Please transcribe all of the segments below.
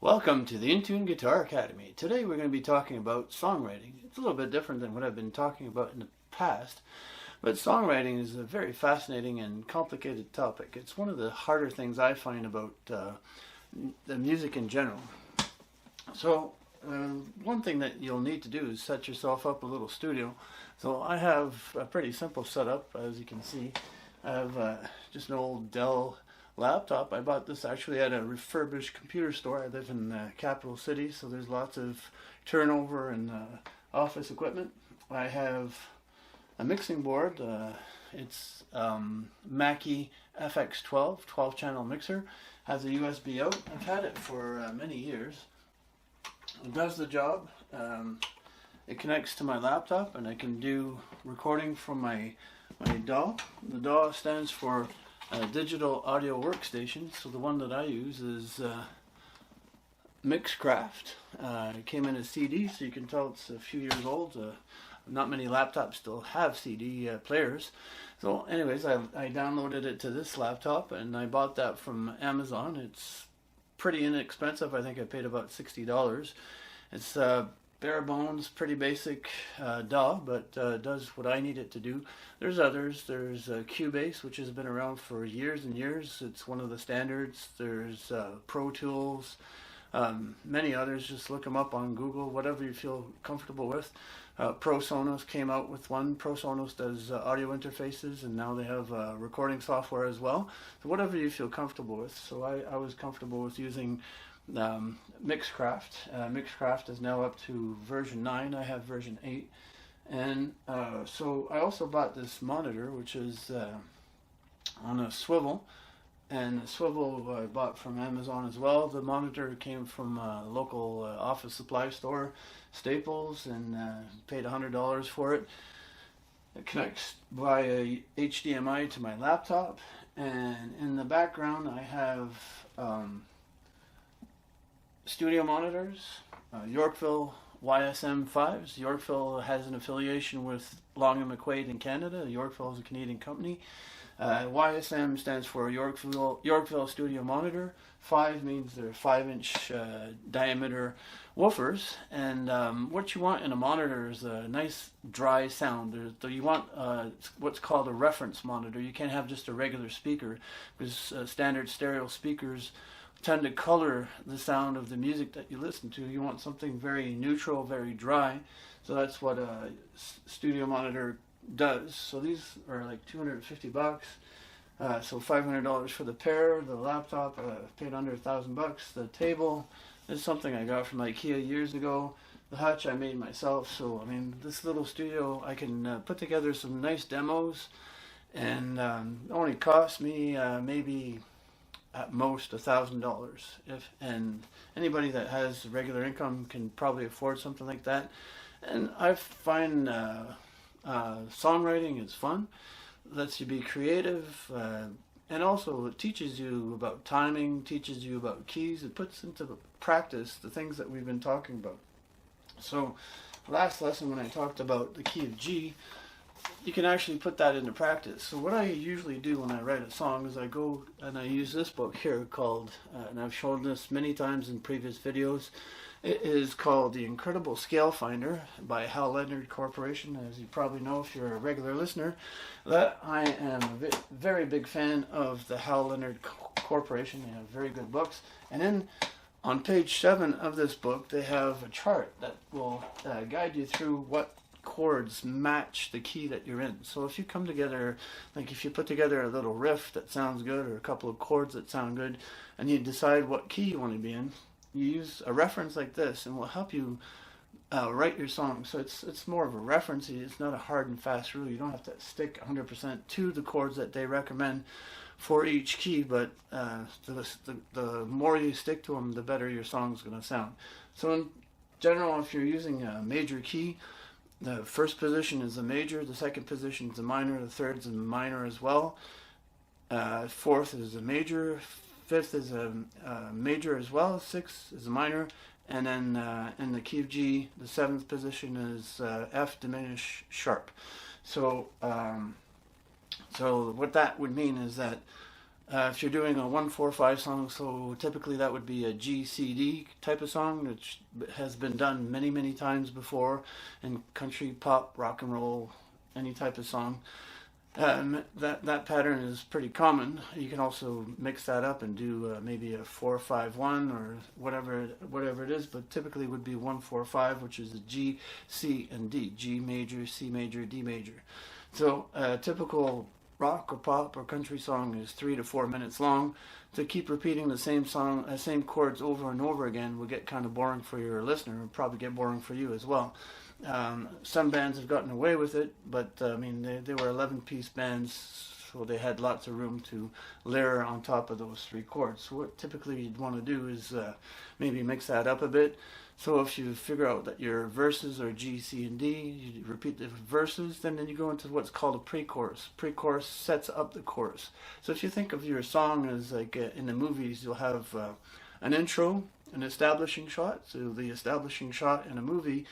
Welcome to the Intune Guitar Academy. Today we're going to be talking about songwriting. It's a little bit different than what I've been talking about in the past, but songwriting is a very fascinating and complicated topic. It's one of the harder things I find about the music in general. So one thing that you'll need to do is set yourself up a little studio. So I have a pretty simple setup, as you can see. I have just an old Dell laptop. I bought this actually at a refurbished computer store. I live in the capital city, so there's lots of turnover and office equipment. I have a mixing board. It's Mackie FX12 12-channel mixer. Has a USB out. I've had it for many years. It does the job. It connects to my laptop, and I can do recording from my DAW. The DAW stands for Digital Audio Workstation. So the one that I use is Mixcraft. It came in a CD, so you can tell it's a few years old. Not many laptops still have CD players. So anyways, I downloaded it to this laptop, and I bought that from Amazon. It's pretty inexpensive. I think I paid about $60. It's bare bones, pretty basic DAW, but does what I need it to do. There's others. There's Cubase, which has been around for years and years. It's one of the standards. There's Pro Tools, many others. Just look them up on Google, whatever you feel comfortable with. ProSonos came out with one. ProSonos does audio interfaces, and now they have recording software as well. So whatever you feel comfortable with. So I was comfortable with using Mixcraft. Mixcraft is now up to version 9. I have version 8. And so I also bought this monitor, which is on a swivel. And the swivel I bought from Amazon as well. The monitor came from a local office supply store, Staples, and paid $100 for it. It connects via HDMI to my laptop. And in the background I have studio monitors, Yorkville YSM5s. Yorkville has an affiliation with Long and McQuaid in Canada. Yorkville is a Canadian company. YSM stands for Yorkville Studio Monitor. 5 means they're 5-inch diameter woofers. And what you want in a monitor is a nice dry sound. You want what's called a reference monitor. You can't have just a regular speaker, because standard stereo speakers tend to color the sound of the music that you listen to. You want something very neutral, very dry. So that's what a studio monitor does. So these are like $250. So $500 for the pair. The laptop paid under $1,000. The table is something I got from IKEA years ago. The hutch I made myself. So I mean, this little studio, I can put together some nice demos, and it only cost me maybe at most $1,000. And anybody that has regular income can probably afford something like that. And I find songwriting is fun, lets you be creative, and also it teaches you about timing, teaches you about keys. It puts into practice the things that we've been talking about. So last lesson, when I talked about the key of G, you can actually put that into practice. So what I usually do when I write a song is I go and I use this book here called, and I've shown this many times in previous videos, it is called The Incredible Scale Finder by Hal Leonard Corporation. As you probably know if you're a regular listener, that I am a very big fan of the Hal Leonard Corporation. They have very good books. And then on page 7 of this book, they have a chart that will guide you through what chords match the key that you're in. So if you come together, like if you put together a little riff that sounds good, or a couple of chords that sound good, and you decide what key you want to be in, you use a reference like this, and will help you write your song. So it's more of a reference. It's not a hard and fast rule. You don't have to stick 100% to the chords that they recommend for each key, but the more you stick to them, the better your song's going to sound. So in general, if you're using a major key, the first position is a major, the second position is a minor, the third is a minor as well, fourth is a major, fifth is a major as well, sixth is a minor, and then in the key of G, the 7th position is F diminished sharp. So what that would mean is that If you're doing a 1-4-5 song, so typically that would be a G-C-D type of song, which has been done many, many times before in country, pop, rock and roll, any type of song. That pattern is pretty common. You can also mix that up and do maybe a 4-5-1 or whatever it is, but typically it would be 1-4-5, which is a G, C, and D. G major, C major, D major. So a typical rock or pop or country song is 3 to 4 minutes long. To keep repeating the same song, same chords over and over again would get kind of boring for your listener, and probably get boring for you as well. Some bands have gotten away with it, but I mean they were 11-piece bands, so they had lots of room to layer on top of those 3 chords. So what typically you'd want to do is maybe mix that up a bit. So if you figure out that your verses are G, C, and D, you repeat the verses, then you go into what's called a pre-chorus. Pre-chorus sets up the chorus. So if you think of your song as like in the movies, you'll have an intro, an establishing shot. So the establishing shot in a movie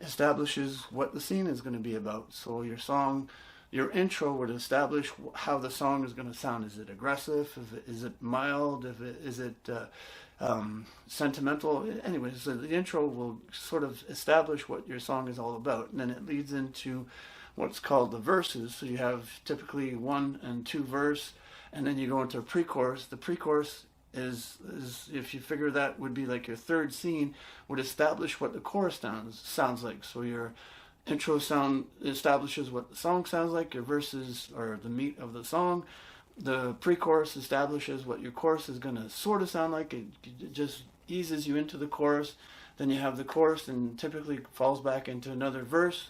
establishes what the scene is going to be about. So your song, your intro would establish how the song is going to sound. Is it aggressive? Is it mild? Is it sentimental? Anyways, so the intro will sort of establish what your song is all about, and then it leads into what's called the verses. So you have typically 1 and 2 verse, and then you go into a pre-chorus. The pre-chorus is if you figure that would be like your third scene, would establish what the chorus sounds like. So your intro sound establishes what the song sounds like. Your verses are the meat of the song. The pre-chorus establishes what your chorus is going to sort of sound like. It just eases you into the chorus. Then you have the chorus, and typically falls back into another verse.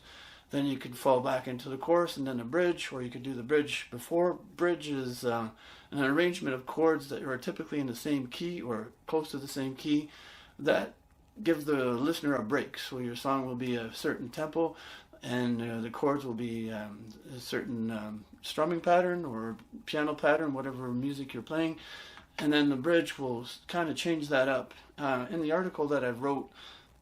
Then you could fall back into the chorus and then a bridge, or you could do the bridge before. Bridge is an arrangement of chords that are typically in the same key or close to the same key that give the listener a break. So your song will be a certain tempo, and the chords will be a certain strumming pattern or piano pattern, whatever music you're playing. And then the bridge will kind of change that up. In the article that I wrote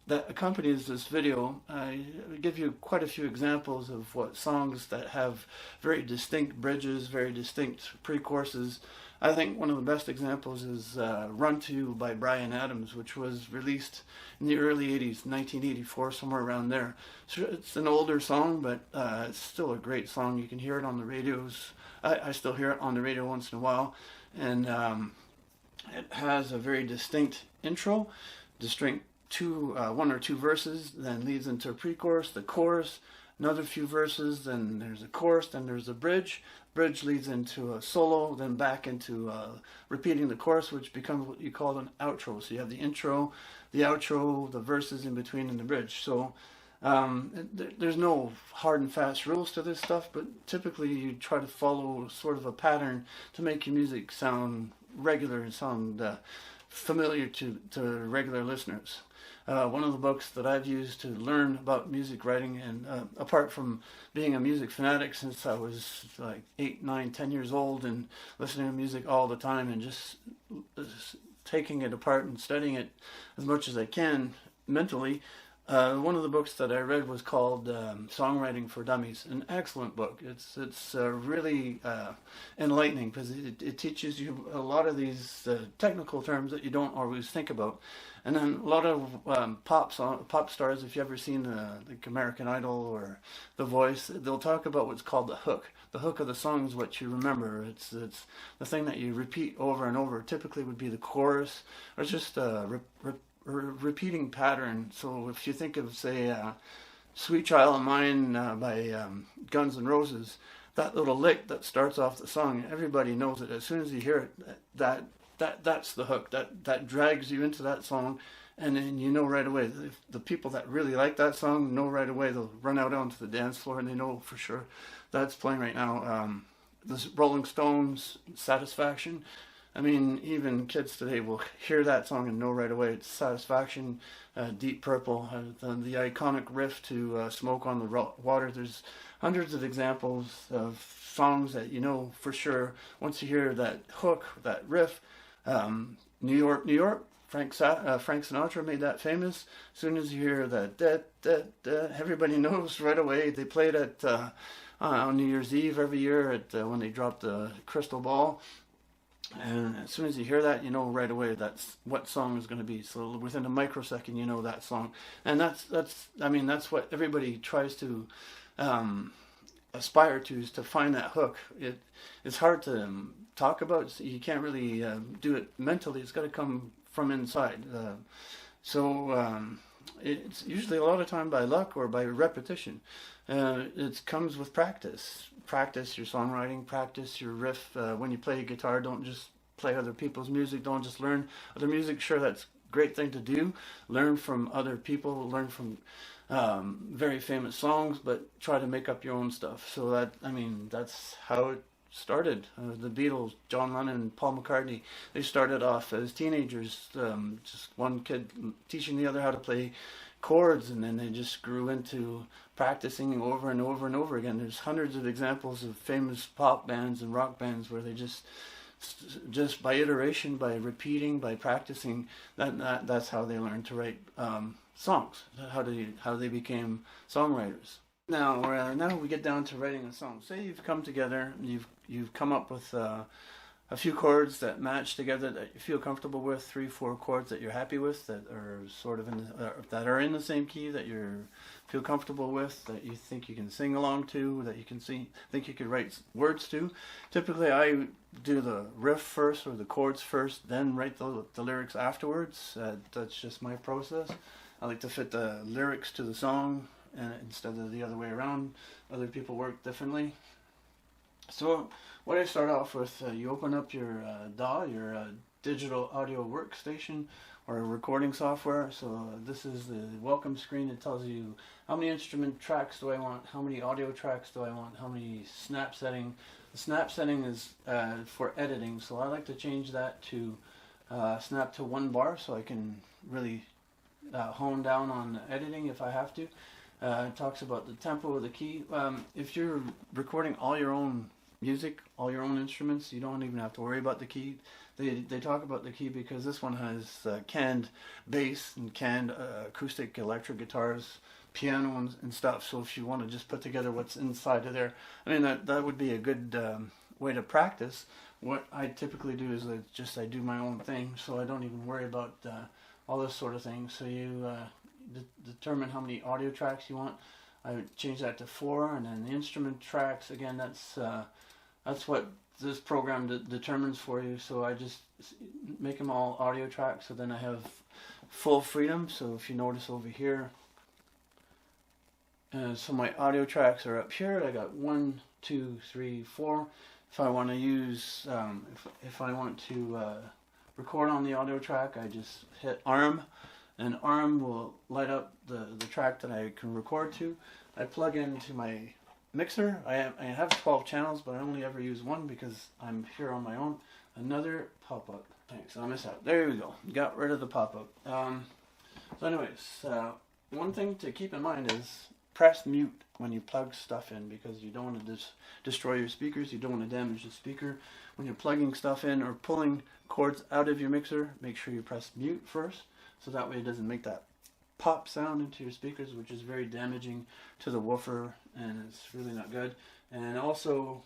that accompanies this video, I give you quite a few examples of what songs that have very distinct bridges, very distinct pre-choruses. I think one of the best examples is Run To You by Bryan Adams, which was released in the early 80s, 1984, somewhere around there. So it's an older song, but it's still a great song. You can hear it on the radios. I still hear it on the radio once in a while. And it has a very distinct intro, distinct 1 or 2 verses, then leads into a pre-chorus, the chorus, another few verses, then there's a chorus, then there's a bridge. Bridge leads into a solo, then back into repeating the chorus, which becomes what you call an outro. So you have the intro, the outro, the verses in between, and the bridge. So there's no hard and fast rules to this stuff, but typically you try to follow sort of a pattern to make your music sound regular and sound familiar to regular listeners. One of the books that I've used to learn about music writing, and apart from being a music fanatic since I was like 8, 9, 10 years old and listening to music all the time and just taking it apart and studying it as much as I can mentally, one of the books that I read was called Songwriting for Dummies. An excellent book. It's really enlightening because it teaches you a lot of these technical terms that you don't always think about. And then a lot of pop stars, if you've ever seen like American Idol or The Voice, they'll talk about what's called the hook. The hook of the song is what you remember. It's the thing that you repeat over and over. Typically would be the chorus, or it's just repeating pattern. So if you think of, say, Sweet Child of Mine by Guns N' Roses, that little lick that starts off the song, everybody knows it. As soon as you hear it, that's the hook. That drags you into that song, and then you know right away. The people that really like that song know right away. They'll run out onto the dance floor, and they know for sure that's playing right now. The Rolling Stones, Satisfaction. I mean, even kids today will hear that song and know right away it's Satisfaction. Deep Purple, the iconic riff to Smoke on the Water. There's hundreds of examples of songs that you know for sure. Once you hear that hook, that riff, New York, New York, Frank Sinatra made that famous. As soon as you hear that, everybody knows right away. They played it on New Year's Eve every year when they dropped the crystal ball. And as soon as you hear that, you know right away that's what song is going to be. So within a microsecond, you know that song, and that's what everybody tries to aspire to, is to find that hook. It's hard to talk about. So you can't really do it mentally. It's got to come from inside. It's usually a lot of time by luck or by repetition. It comes with practice. Practice your songwriting, practice your riff. When you play guitar, don't just play other people's music. Don't just learn other music. Sure, that's a great thing to do. Learn from other people. Learn from very famous songs, but try to make up your own stuff. So that's how it started. The Beatles, John Lennon, and Paul McCartney, they started off as teenagers, just one kid teaching the other how to play chords, and then they just grew into practicing over and over and over again. There's hundreds of examples of famous pop bands and rock bands where they just by iteration, by repeating, by practicing, that's how they learned to write songs. How they became songwriters. Now we get down to writing a song. Say you've come together, you've come up with a few chords that match together, that you feel comfortable with, 3-4 chords that you're happy with, that are sort of that are in the same key, that you feel comfortable with, that you think you can sing along to, that you can think you could write words to. Typically, I do the riff first or the chords first, then write the lyrics afterwards. That's just my process. I like to fit the lyrics to the song, and instead of the other way around. Other people work differently. So what I start off with, you open up your DAW, your digital audio workstation, or recording software. So this is the welcome screen. It tells you how many instrument tracks do I want, how many audio tracks do I want, how many snap setting. The snap setting is for editing, so I like to change that to snap to 1 bar, so I can really hone down on editing if I have to. It talks about the tempo of the key. If you're recording all your own music, all your own instruments, you don't even have to worry about the key. They talk about the key because this one has canned bass and canned acoustic electric guitars, piano and stuff. So if you want to just put together what's inside of there, that would be a good way to practice. What I typically do is I do my own thing, so I don't even worry about all this sort of thing. So you determine how many audio tracks you want. I would change that to 4, and then the instrument tracks, again, that's what this program determines for you. So I just make them all audio tracks, so then I have full freedom. So if you notice over here, so my audio tracks are up here. I got 1, 2, 3, 4. If I want to use, if I want to record on the audio track, I just hit ARM, and ARM will light up the track that I can record to. I plug into my mixer. I have 12 channels, but I only ever use one because I'm here on my own. Another pop-up. Thanks, I miss out. There we go. Got rid of the pop-up. So anyways, one thing to keep in mind is press mute when you plug stuff in, because you don't want to destroy your speakers. You don't want to damage the speaker. When you're plugging stuff in or pulling cords out of your mixer, make sure you press mute first, so that way it doesn't make that pop sound into your speakers, which is very damaging to the woofer, and it's really not good. And also,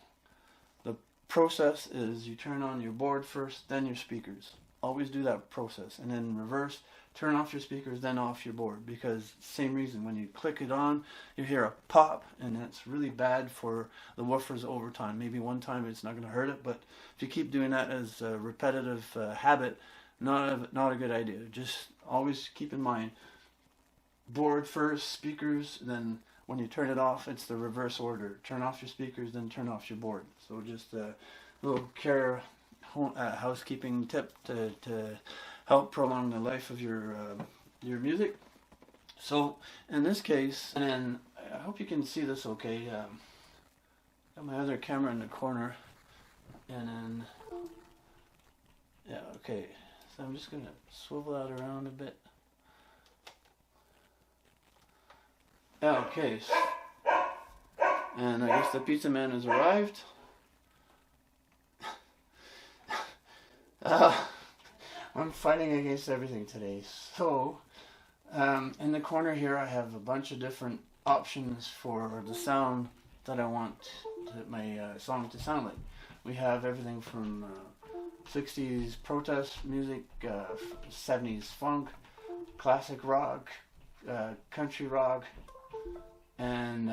the process is you turn on your board first, then your speakers. Always do that process, and then reverse, turn off your speakers, then off your board, because same reason, when you click it on, you hear a pop, and that's really bad for the woofers over time. Maybe one time it's not going to hurt it, but if you keep doing that as a repetitive habit, not a good idea. Just always keep in mind, board first, speakers, then when you turn it off, it's the reverse order. Turn off your speakers, then turn off your board. So just a little housekeeping tip to help prolong the life of your music. So in this case, and then I hope you can see this okay. Got my other camera in the corner, and then yeah, okay. So I'm just gonna swivel that around a bit. Okay, and I guess the pizza man has arrived. I'm fighting against everything today. So, in the corner here, I have a bunch of different options for the sound that I want my song to sound like. We have everything from 60s protest music, 70s funk, classic rock, country rock, and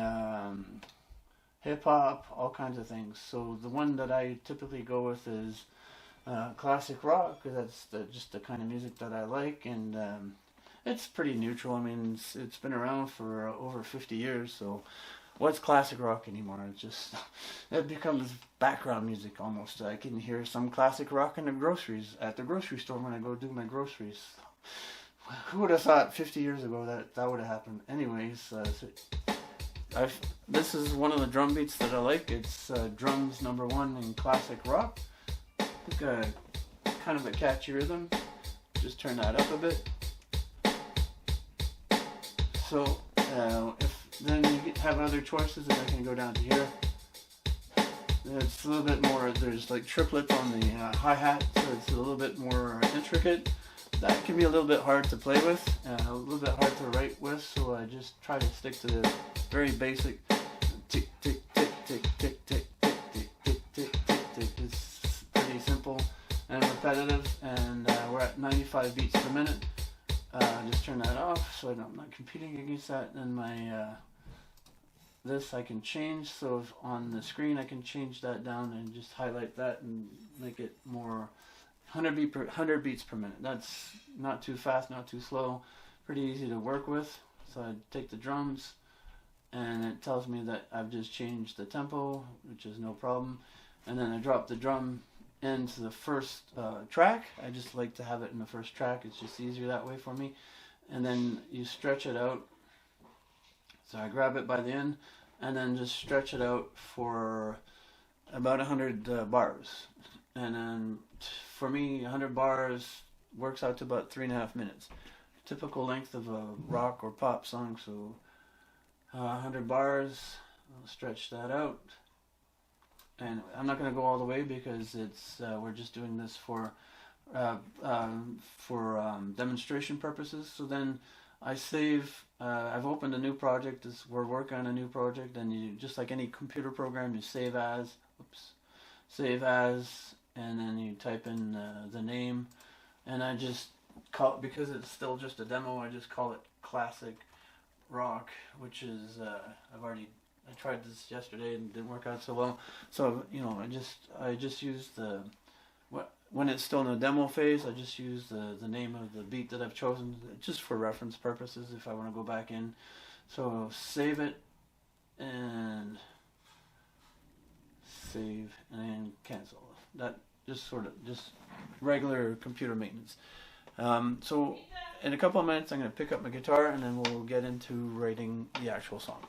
hip hop, all kinds of things. So the one that I typically go with is classic rock, because that's just the kind of music that I like, and it's pretty neutral. I mean, it's been around for over 50 years, so what's classic rock anymore? It's just, it becomes background music almost. I can hear some classic rock at the grocery store when I go do my groceries. Who would have thought 50 years ago that would have happened? Anyways, this is one of the drum beats that I like. It's drums number 1 in classic rock. Kind of a catchy rhythm. Just turn that up a bit. So if then you have other choices, and I can go down to here. It's a little bit more. There's like triplets on the hi-hat, so it's a little bit more intricate. That can be a little bit hard to play with, a little bit hard to write with. So I just try to stick to the very basic tick tick tick tick tick tick tick tick tick tick tick tick. It's pretty simple and repetitive, and we're at 95 beats per minute. Just turn that off so I'm not competing against that. And my this I can change, so if on the screen I can change that down and just highlight that and make it more 100 beats per minute. That's not too fast, not too slow, pretty easy to work with. So I take the drums, and it tells me that I've just changed the tempo, which is no problem. And then I drop the drum into the first track. I just like to have it in the first track. It's just easier that way for me. And then you stretch it out. So I grab it by the end, and then just stretch it out for about 100 bars. And then for me, 100 bars works out to about 3.5 minutes. Typical length of a rock or pop song. So 100 bars, I'll stretch that out. And I'm not going to go all the way because it's we're just doing this for demonstration purposes. So then I save. I've opened a new project. We're working on a new project, and you just like any computer program, you save as. Save as, and then you type in the name, and I just call, because it's still just a demo, I just call it classic rock, which is I tried this yesterday and didn't work out so well. So I just use when it's still in the demo phase, I just use the name of the beat that I've chosen, just for reference purposes if I want to go back in. So save it, and save, and cancel. That just regular computer maintenance. So in a couple of minutes I'm going to pick up my guitar, and then we'll get into writing the actual song.